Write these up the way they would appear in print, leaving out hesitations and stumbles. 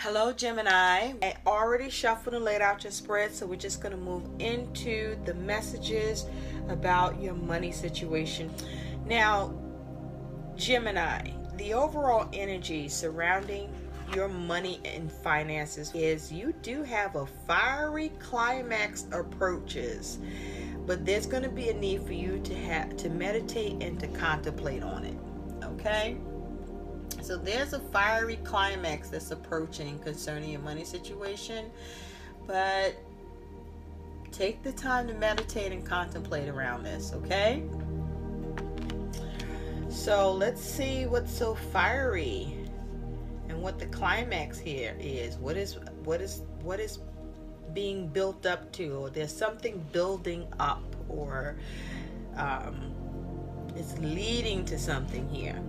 Hello Gemini. I already shuffled and laid out your spread, so we're just going to move into the messages about your money situation. Now, Gemini, the overall energy surrounding your money and finances is you do have a fiery climax approaches, but there's going to be a need for you to meditate and to contemplate on it. Okay? So there's a fiery climax that's approaching concerning your money situation, but take the time to meditate and contemplate around this, okay? So let's see what's so fiery and what the climax here is. What is being built up to, or there's something building up, or it's leading to something here.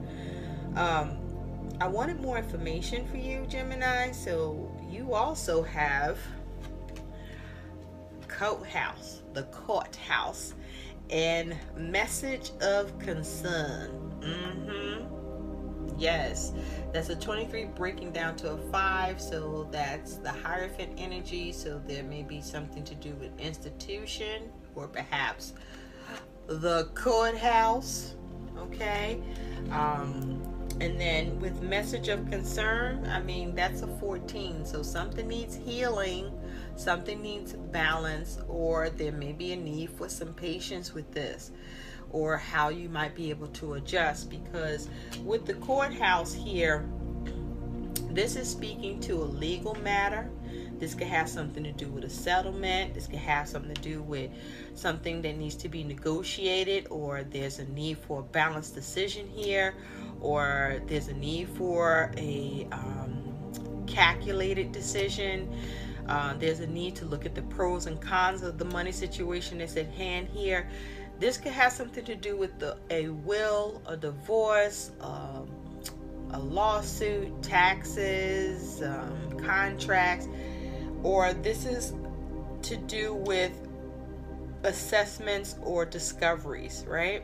I wanted more information for you, Gemini. So you also have the courthouse, and message of concern. Yes, that's a 23 breaking down to a 5, so that's the Hierophant energy. So there may be something to do with institution, or perhaps the courthouse. Okay. And then with message of concern, I mean, that's a 14. So something needs healing, something needs balance, or there may be a need for some patience with this, or how you might be able to adjust. Because with the courthouse here, this is speaking to a legal matter. This could have something to do with a settlement. This could have something to do with something that needs to be negotiated, or there's a need for a balanced decision here, or there's a need for a calculated decision. There's a need to look at the pros and cons of the money situation that's at hand here. This could have something to do with a will, a divorce, a lawsuit, taxes, contracts, or this is to do with assessments or discoveries, right?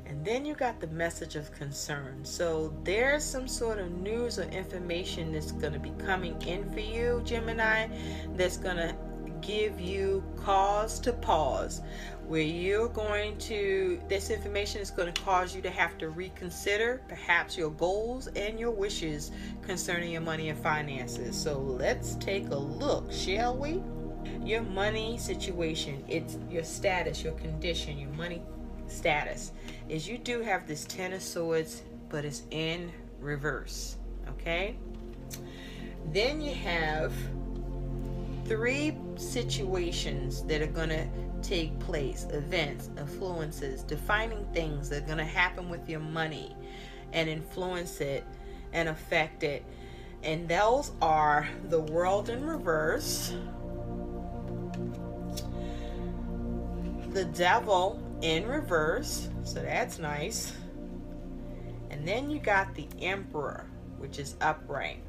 And then you got the message of concern. So there's some sort of news or information that's going to be coming in for you, Gemini, that's going to give you cause to pause, where you're going to, this information is going to cause you to have to reconsider perhaps your goals and your wishes concerning your money and finances. So let's take a look, shall we? Your money situation, it's your status, your condition, your money status is you do have this 10 of Swords, but it's in reverse. Okay, then you have 3 situations that are going to take place, events, influences, defining things that are going to happen with your money and influence it and affect it. And those are the World in reverse, the Devil in reverse, so that's nice, and then you got the Emperor, which is upright.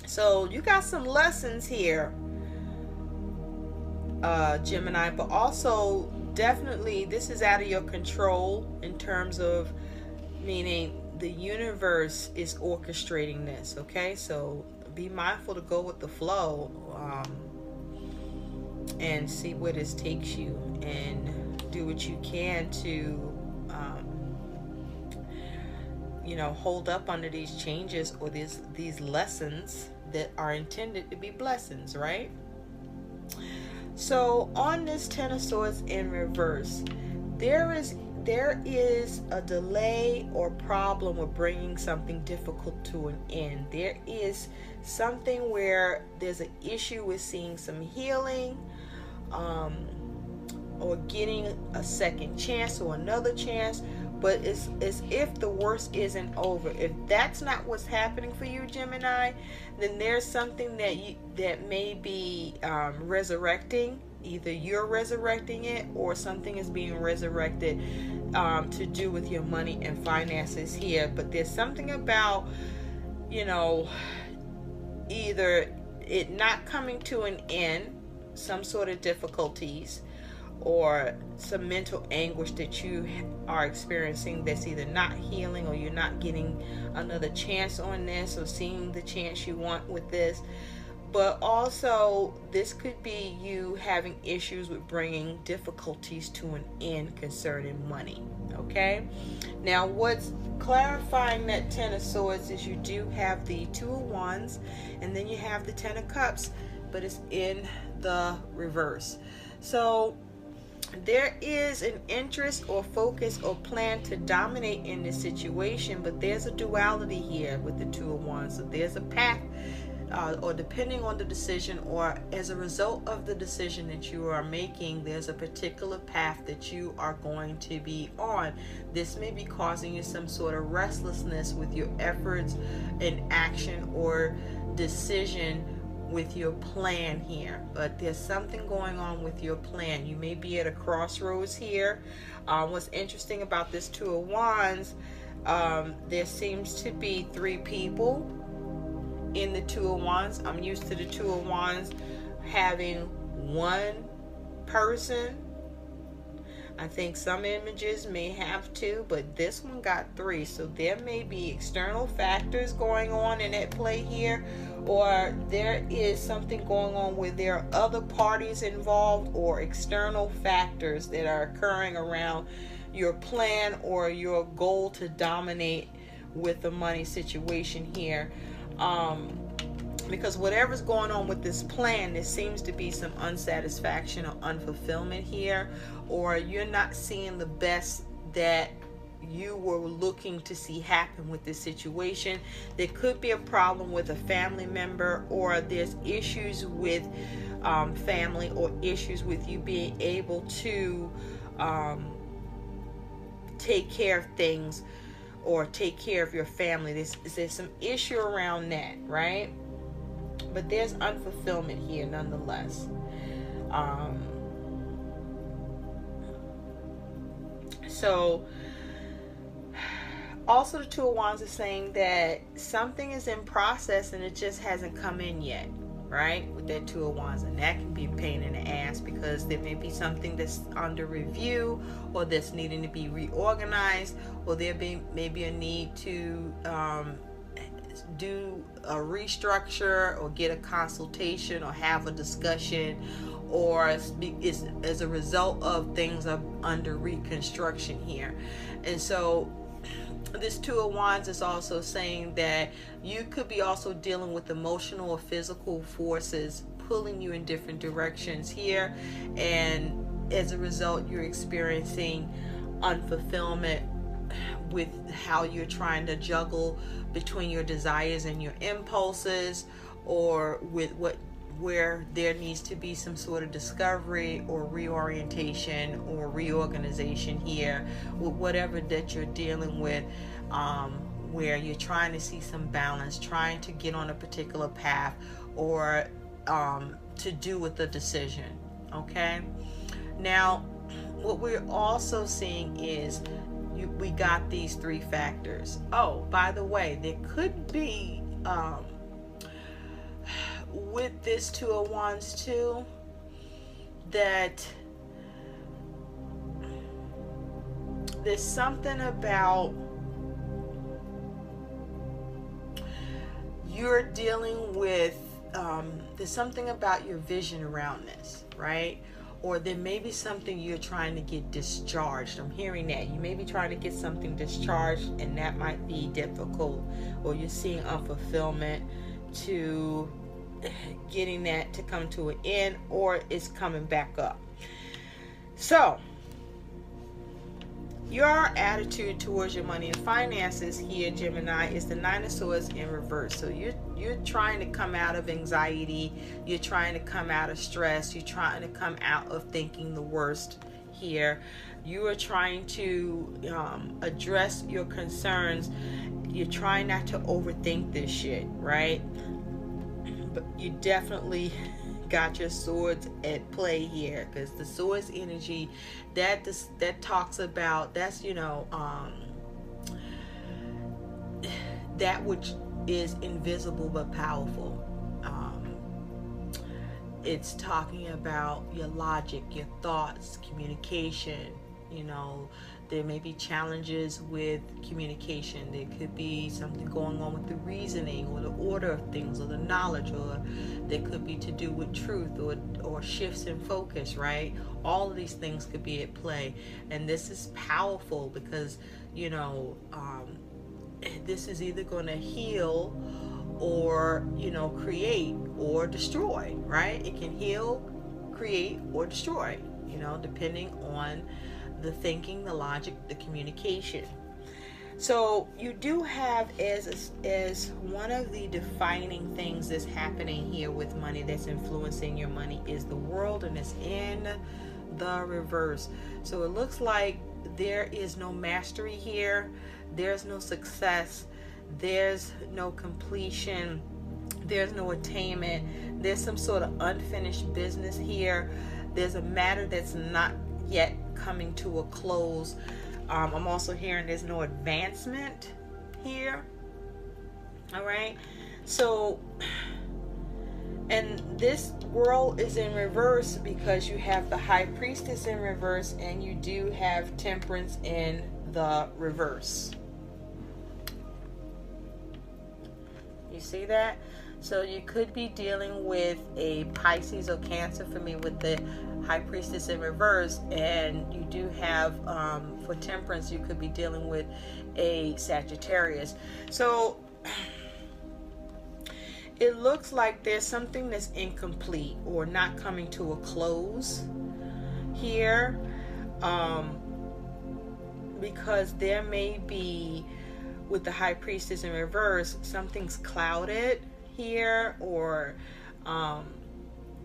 So you got some lessons here, Gemini, but also definitely this is out of your control, in terms of meaning the universe is orchestrating this. Okay, so be mindful to go with the flow, and see where this takes you, and do what you can to hold up under these changes, or these lessons that are intended to be blessings, right? So on this 10 of Swords in reverse, there is a delay or problem with bringing something difficult to an end. There is something where there's an issue with seeing some healing, or getting a second chance or another chance, but it's as if the worst isn't over. If that's not what's happening for you, Gemini, then there's something that may be resurrecting. Either you're resurrecting it, or something is being resurrected to do with your money and finances here. But there's something about either it not coming to an end, some sort of difficulties, or some mental anguish that you are experiencing that's either not healing, or you're not getting another chance on this, or seeing the chance you want with this. But also, this could be you having issues with bringing difficulties to an end concerning money. Okay? Now, what's clarifying that Ten of Swords is you do have the Two of Wands, and then you have the Ten of Cups, but it's in the reverse. So, there is an interest or focus or plan to dominate in this situation, but there's a duality here with the Two of Wands. So there's a path, or depending on the decision, or as a result of the decision that you are making, there's a particular path that you are going to be on. This may be causing you some sort of restlessness with your efforts and action or decision with your plan here, but there's something going on with your plan. You may be at a crossroads here. What's interesting about this Two of Wands, there seems to be three people in the Two of Wands. I'm used to the Two of Wands having one person. I think some images may have two, but this one got three. So there may be external factors going on in at play here, or there is something going on where there are other parties involved, or external factors that are occurring around your plan or your goal to dominate with the money situation here. Because whatever's going on with this plan, there seems to be some unsatisfaction or unfulfillment here, or you're not seeing the best that you were looking to see happen with this situation. There could be a problem with a family member, or there's issues with family, or issues with you being able to take care of things or take care of your family. There's some issue around that, right? But there's unfulfillment here nonetheless. So also the Two of Wands is saying that something is in process and it just hasn't come in yet, right? With that Two of Wands, and that can be a pain in the ass, because there may be something that's under review, or that's needing to be reorganized, or there may be a need to do a restructure, or get a consultation, or have a discussion, or it's as a result of things are under reconstruction here. And so this Two of Wands is also saying that you could be also dealing with emotional or physical forces pulling you in different directions here, and as a result you're experiencing unfulfillment with how you're trying to juggle between your desires and your impulses, or with where there needs to be some sort of discovery or reorientation or reorganization here with whatever that you're dealing with, where you're trying to see some balance, trying to get on a particular path, or to do with the decision. Okay, now what we're also seeing is we got these three factors. Oh, by the way, there could be with this Two of Wands too, that there's something about you're dealing with, there's something about your vision around this, right? Or there may be something you're trying to get discharged. I'm hearing that. You may be trying to get something discharged, and that might be difficult, or you're seeing unfulfillment to getting that to come to an end, or it's coming back up. So your attitude towards your money and finances here, Gemini, is the Nine of Swords in reverse. So you're trying to come out of anxiety, you're trying to come out of stress, you're trying to come out of thinking the worst here. You are trying to address your concerns. You're trying not to overthink this shit, right? But you definitely got your swords at play here, because the swords energy that talks about, that's, you know, that which is invisible but powerful. it's talking about your logic, your thoughts, communication. You know, there may be challenges with communication. There could be something going on with the reasoning or the order of things or the knowledge, or there could be to do with truth or shifts in focus, right? All of these things could be at play. And this is powerful because, you know, this is either going to heal or, you know, create or destroy, right? It can heal, create, or destroy, you know, depending on the thinking, the logic, the communication. So you do have as one of the defining things that's happening here with money, that's influencing your money, is the world, and it's in the reverse. So it looks like there is no mastery here. There's no success. There's no completion. There's no attainment. There's some sort of unfinished business here. There's a matter that's not yet coming to a close. I'm also hearing there's no advancement here. All right. So, and this world is in reverse because you have the High Priestess in reverse, and you do have Temperance in the reverse. You see that? So you could be dealing with a Pisces or Cancer, for me, with the High Priestess in reverse. And you do have, for Temperance, you could be dealing with a Sagittarius. So it looks like there's something that's incomplete or not coming to a close here. Because there may be, with the High Priestess in reverse, something's clouded here, or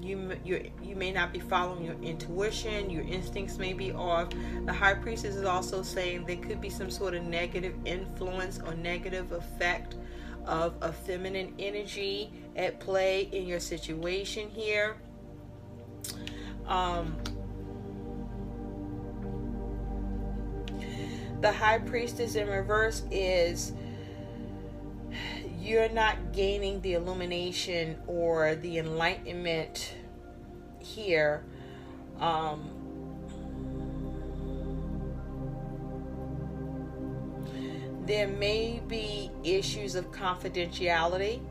you may not be following your intuition. Your instincts may be off. The High Priestess is also saying there could be some sort of negative influence or negative effect of a feminine energy at play in your situation here. The High Priestess in reverse is you're not gaining the illumination or the enlightenment here. There may be issues of confidentiality,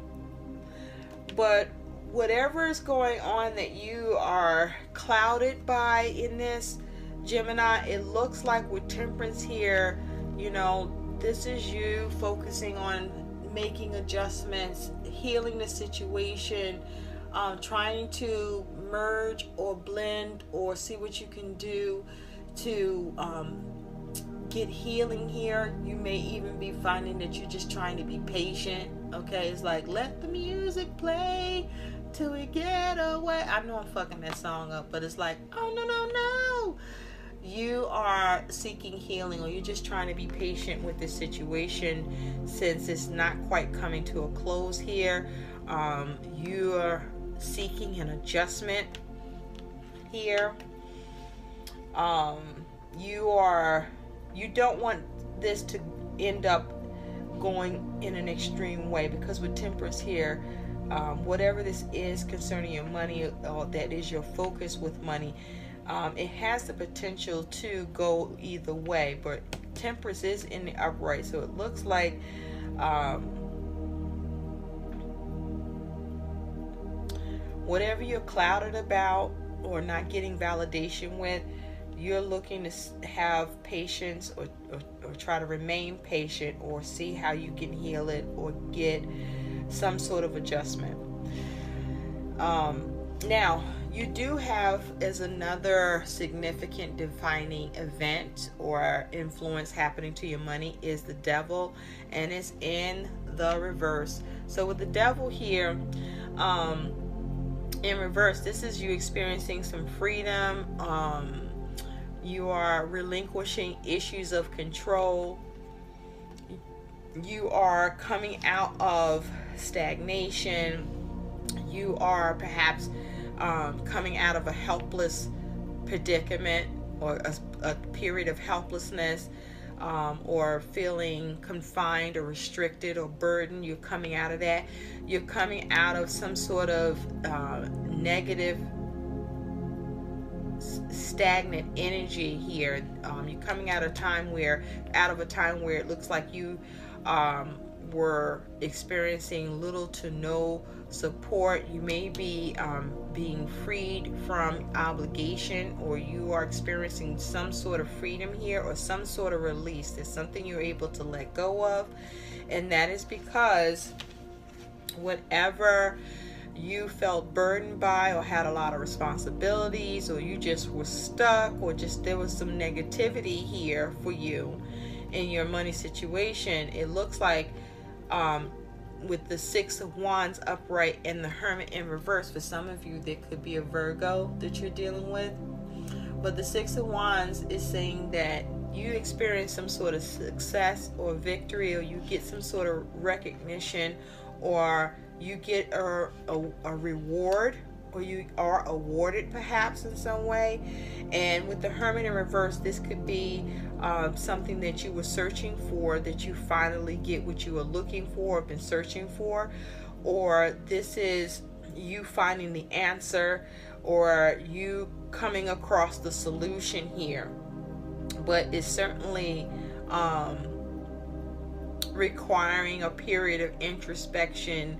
but whatever is going on that you are clouded by in this, Gemini, it looks like with Temperance here, you know, this is you focusing on making adjustments, healing the situation, trying to merge or blend or see what you can do to get healing here. You may even be finding that you're just trying to be patient. Okay, it's like, let the music play till we get away. I know I'm fucking that song up, but it's like, oh no no no. You are seeking healing, or you're just trying to be patient with this situation since it's not quite coming to a close here. You're seeking an adjustment here. You don't want this to end up going in an extreme way, because with Temperance here, whatever this is concerning your money, or that is your focus with money, it has the potential to go either way. But Temperance is in the upright, so it looks like whatever you're clouded about or not getting validation with, you're looking to have patience, or try to remain patient, or see how you can heal it or get some sort of adjustment. Now, you do have, as another significant defining event or influence happening to your money, is the Devil, and it's in the reverse. So with the Devil here, in reverse, this is you experiencing some freedom. You are relinquishing issues of control. You are coming out of stagnation. You are perhaps coming out of a helpless predicament, or a period of helplessness, or feeling confined or restricted or burdened. You're coming out of that. You're coming out of some sort of negative, stagnant energy here. You're coming out of a time where it looks like you were experiencing little to no support. You may be being freed from obligation, or you are experiencing some sort of freedom here, or some sort of release. There's something you're able to let go of, and that is because whatever you felt burdened by, or had a lot of responsibilities, or you just were stuck, or just there was some negativity here for you in your money situation, it looks like with the Six of Wands upright and the Hermit in reverse, for some of you there could be a Virgo that you're dealing with, but the Six of Wands is saying that you experience some sort of success or victory, or you get some sort of recognition, or you get a reward, or you are awarded perhaps in some way. And with the Hermit in reverse, this could be something that you were searching for, that you finally get what you were looking for, or been searching for, or this is you finding the answer, or you coming across the solution here. But it's certainly requiring a period of introspection,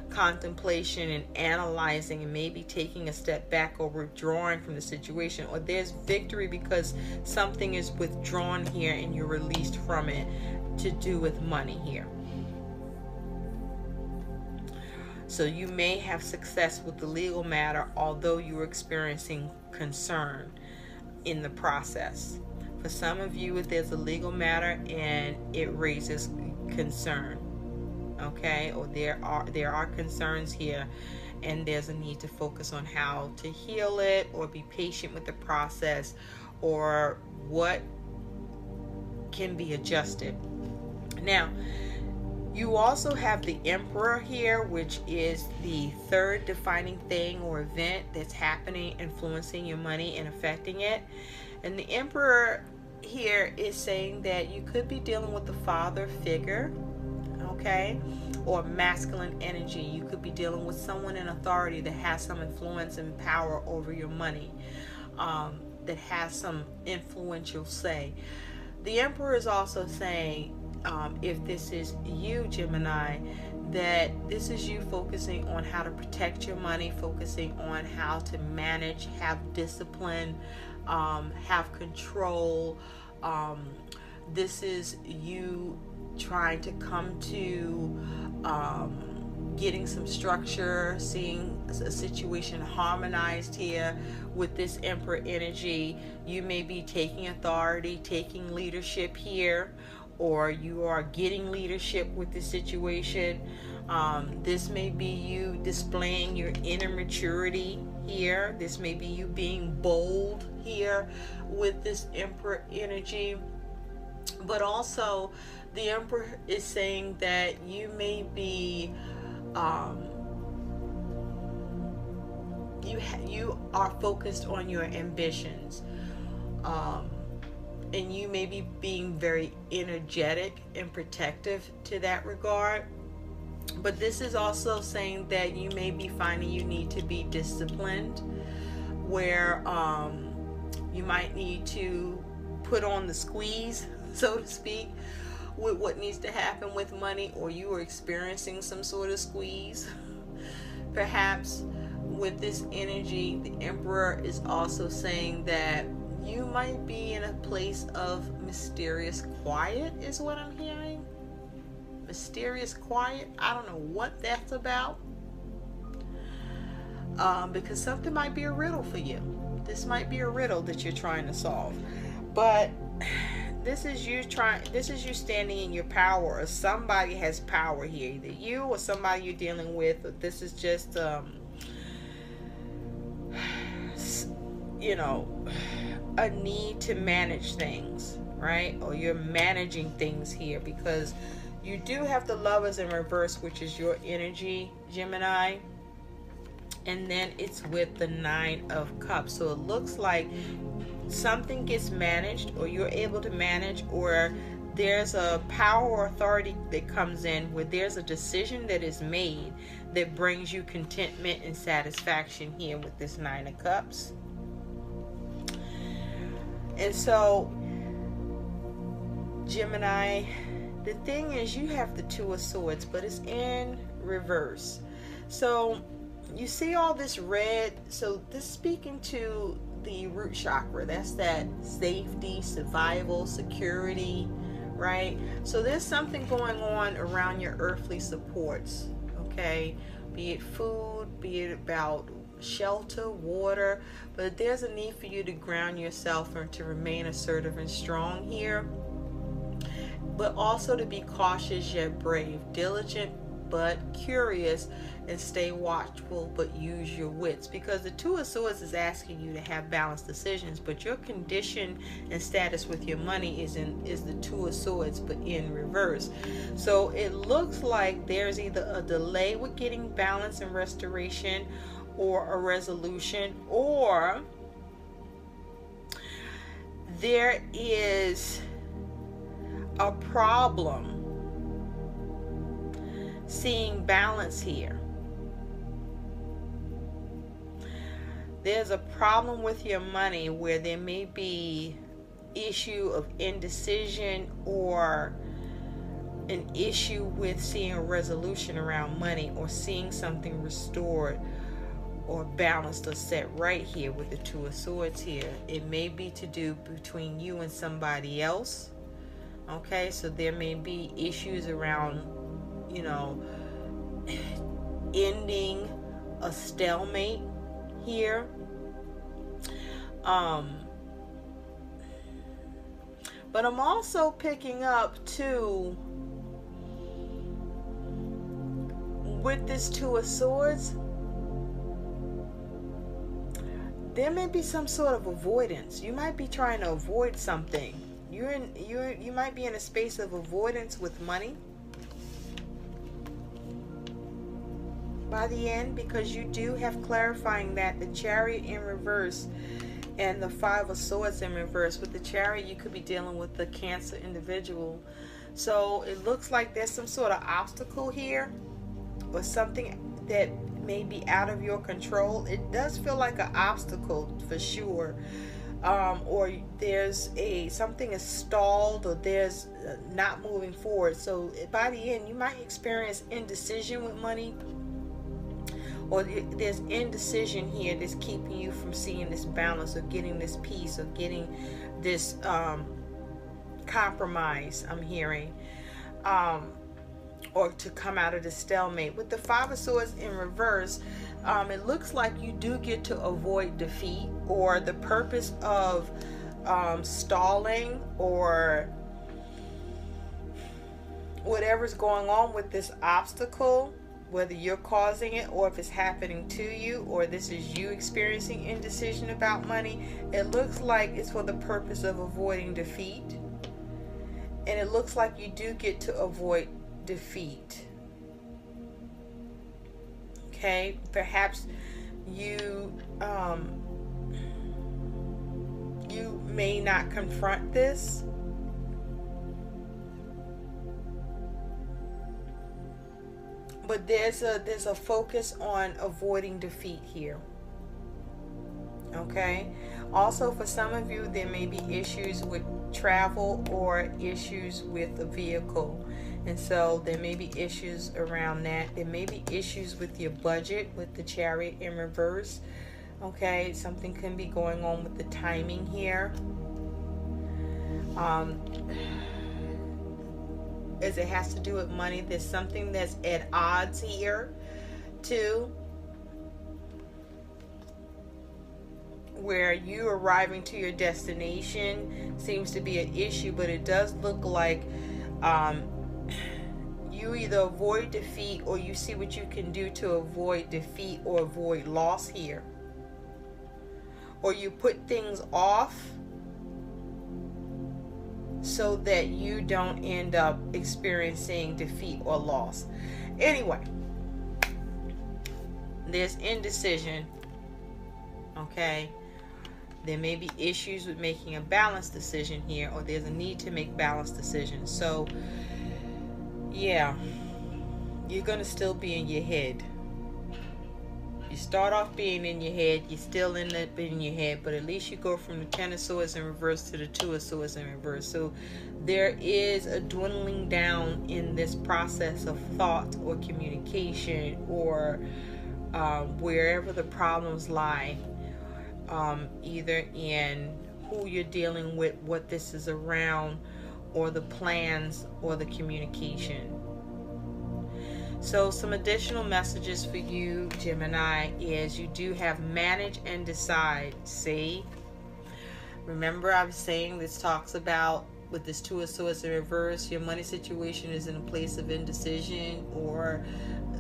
contemplation, and analyzing, and maybe taking a step back or withdrawing from the situation. Or there's victory because something is withdrawn here and you're released from it, to do with money here. So you may have success with the legal matter, although you're experiencing concern in the process. For some of you, there's a legal matter and it raises concern. Okay, or there are concerns here, and there's a need to focus on how to heal it, or be patient with the process, or what can be adjusted. Now, you also have the Emperor here, which is the third defining thing or event that's happening, influencing your money and affecting it. And the Emperor here is saying that you could be dealing with the father figure, okay, or masculine energy. You could be dealing with someone in authority that has some influence and power over your money, that has some influential say. The Emperor is also saying, if this is you, Gemini, that this is you focusing on how to protect your money, focusing on how to manage, have discipline, have control. This is you trying to come to getting some structure, seeing a situation harmonized here with this Emperor energy. You may be taking authority, taking leadership here, or you are getting leadership with this situation. This may be you displaying your inner maturity here. This may be you being bold here with this Emperor energy. But also, the Emperor is saying that you may be you are focused on your ambitions, and you may be being very energetic and protective to that regard. But this is also saying that you may be finding you need to be disciplined, where you might need to put on the squeeze, so to speak, with what needs to happen with money, or you are experiencing some sort of squeeze. Perhaps with this energy, the Emperor is also saying that you might be in a place of mysterious quiet, is what I'm hearing. Mysterious quiet. I don't know what that's about, because something might be a riddle for you. This might be a riddle that you're trying to solve. But this is you standing in your power, or somebody has power here, either you or somebody you're dealing with. Or this is just a need to manage things, right? Or you're managing things here, because you do have the Lovers in reverse, which is your energy, Gemini, and then it's with the Nine of Cups. So it looks like something gets managed, or you're able to manage, or there's a power or authority that comes in where there's a decision that is made that brings you contentment and satisfaction here with this Nine of Cups. And so, Gemini, the thing is, you have the Two of Swords, but it's in reverse. So you see all this red. So this is speaking to the root chakra. That's that safety, survival, security, right? So there's something going on around your earthly supports, okay? Be it food, be it about shelter, water, but there's a need for you to ground yourself and to remain assertive and strong here, but also to be cautious yet brave, diligent but curious, and stay watchful but use your wits, because the Two of Swords is asking you to have balanced decisions, but your condition and status with your money is the Two of Swords but in reverse. So it looks like there's either a delay with getting balance and restoration, or a resolution, or there is a problem seeing balance here. There's a problem with your money where there may be issue of indecision, or an issue with seeing a resolution around money, or seeing something restored or balanced or set right here with the Two of Swords here. It may be to do between you and somebody else. Okay, so there may be issues around, you know, ending a stalemate here. But I'm also picking up too, with this Two of Swords, there may be some sort of avoidance. You might be trying to avoid something. You might be in a space of avoidance with money by the end, because you do have clarifying that the Chariot in reverse and the Five of Swords in reverse. With the Chariot, you could be dealing with the Cancer individual. So it looks like there's some sort of obstacle here, or something that may be out of your control. It does feel like an obstacle for sure, or there's something is stalled, or there's not moving forward. So by the end, you might experience indecision with money, or there's indecision here that's keeping you from seeing this balance, or getting this peace, or getting this compromise, I'm hearing, or to come out of the stalemate. With the Five of Swords in reverse, it looks like you do get to avoid defeat, or the purpose of stalling, or whatever's going on with this obstacle, whether you're causing it, or if it's happening to you, or this is you experiencing indecision about money. It looks like it's for the purpose of avoiding defeat, and it looks like you do get to avoid defeat. Okay, perhaps you may not confront this, but there's a focus on avoiding defeat here. Okay, also for some of you, there may be issues with travel, or issues with a vehicle, and so there may be issues around that. There may be issues with your budget with the Chariot in reverse. Okay, something can be going on with the timing here, as it has to do with money. There's something that's at odds here too, where you arriving to your destination seems to be an issue, but it does look like you either avoid defeat, or you see what you can do to avoid defeat or avoid loss here, or you put things off so that you don't end up experiencing defeat or loss. Anyway, there's indecision. Okay, there may be issues with making a balanced decision here, or there's a need to make balanced decisions. So yeah, you're gonna still be in your head start off being in your head, you still end up in your head, but at least you go from the Ten of Swords in reverse to the Two of Swords in reverse. So there is a dwindling down in this process of thought or communication, or wherever the problems lie, either in who you're dealing with, what this is around, or the plans or the communication. So some additional messages for you, Gemini, is you do have manage and decide. See, remember I was saying this talks about, with this Two of Swords in reverse, your money situation is in a place of indecision, or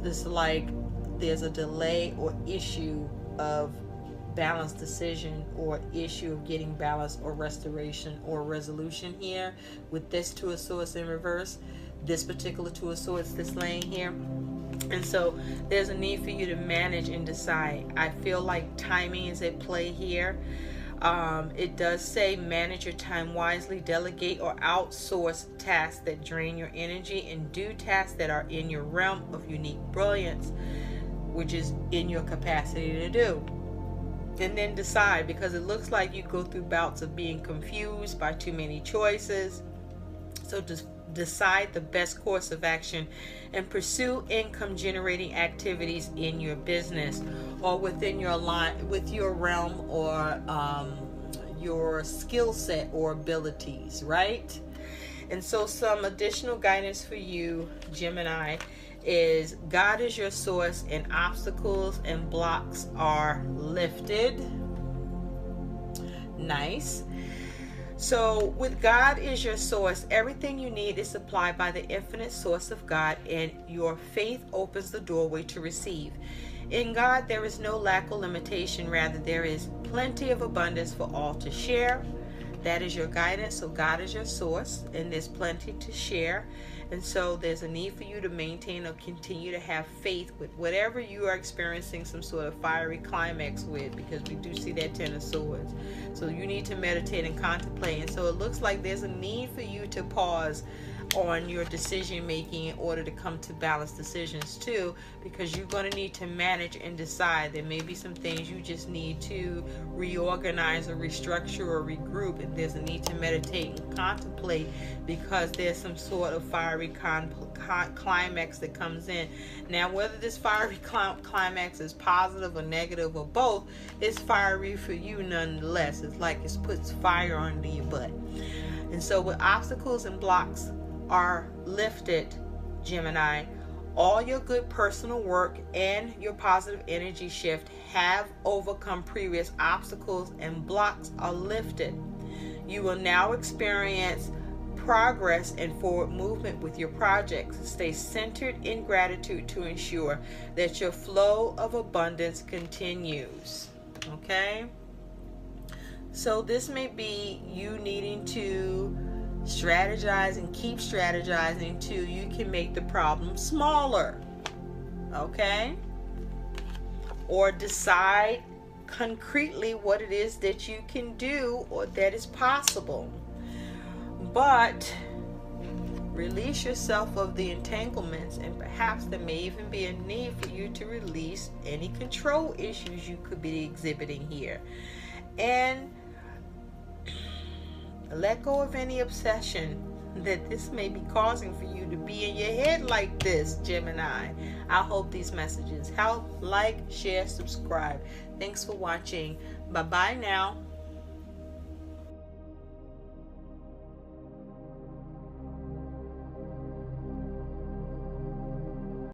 this, like, there's a delay or issue of balanced decision, or issue of getting balance or restoration or resolution here with this Two of Swords in reverse, this particular Two of Swords that's laying here. And so there's a need for you to manage and decide. I feel like timing is at play here. It does say manage your time wisely, delegate or outsource tasks that drain your energy, and do tasks that are in your realm of unique brilliance, which is in your capacity to do. And then decide, because it looks like you go through bouts of being confused by too many choices. So just decide the best course of action and pursue income generating activities in your business or within your line, with your realm, or your skill set or abilities, right? And so some additional guidance for you, Gemini, is God is your source and obstacles and blocks are lifted. Nice. So with God is your source, everything you need is supplied by the infinite source of God, and your faith opens the doorway to receive. In God there is no lack or limitation, rather there is plenty of abundance for all to share. That is your guidance. So God is your source and there's plenty to share. And so there's a need for you to maintain or continue to have faith with whatever you are experiencing some sort of fiery climax with, because we do see that Ten of Swords. So you need to meditate and contemplate. And so it looks like there's a need for you to pause on your decision making in order to come to balanced decisions too, because you're going to need to manage and decide. There may be some things you just need to reorganize or restructure or regroup, and there's a need to meditate and contemplate, because there's some sort of fiery climax that comes in. Now whether this fiery climax is positive or negative or both, it's fiery for you nonetheless. It's like it puts fire under your butt. And so with obstacles and blocks are lifted, Gemini, all your good personal work and your positive energy shift have overcome previous obstacles, and blocks are lifted. You will now experience progress and forward movement with your projects. Stay centered in gratitude to ensure that your flow of abundance continues. Okay? So this may be you needing to strategize and keep strategizing till you can make the problem smaller. Okay? Or decide concretely what it is that you can do or that is possible. But release yourself of the entanglements, and perhaps there may even be a need for you to release any control issues you could be exhibiting here. And let go of any obsession that this may be causing for you to be in your head like this, Gemini. I hope these messages help. Like, share, subscribe. Thanks for watching. Bye-bye now.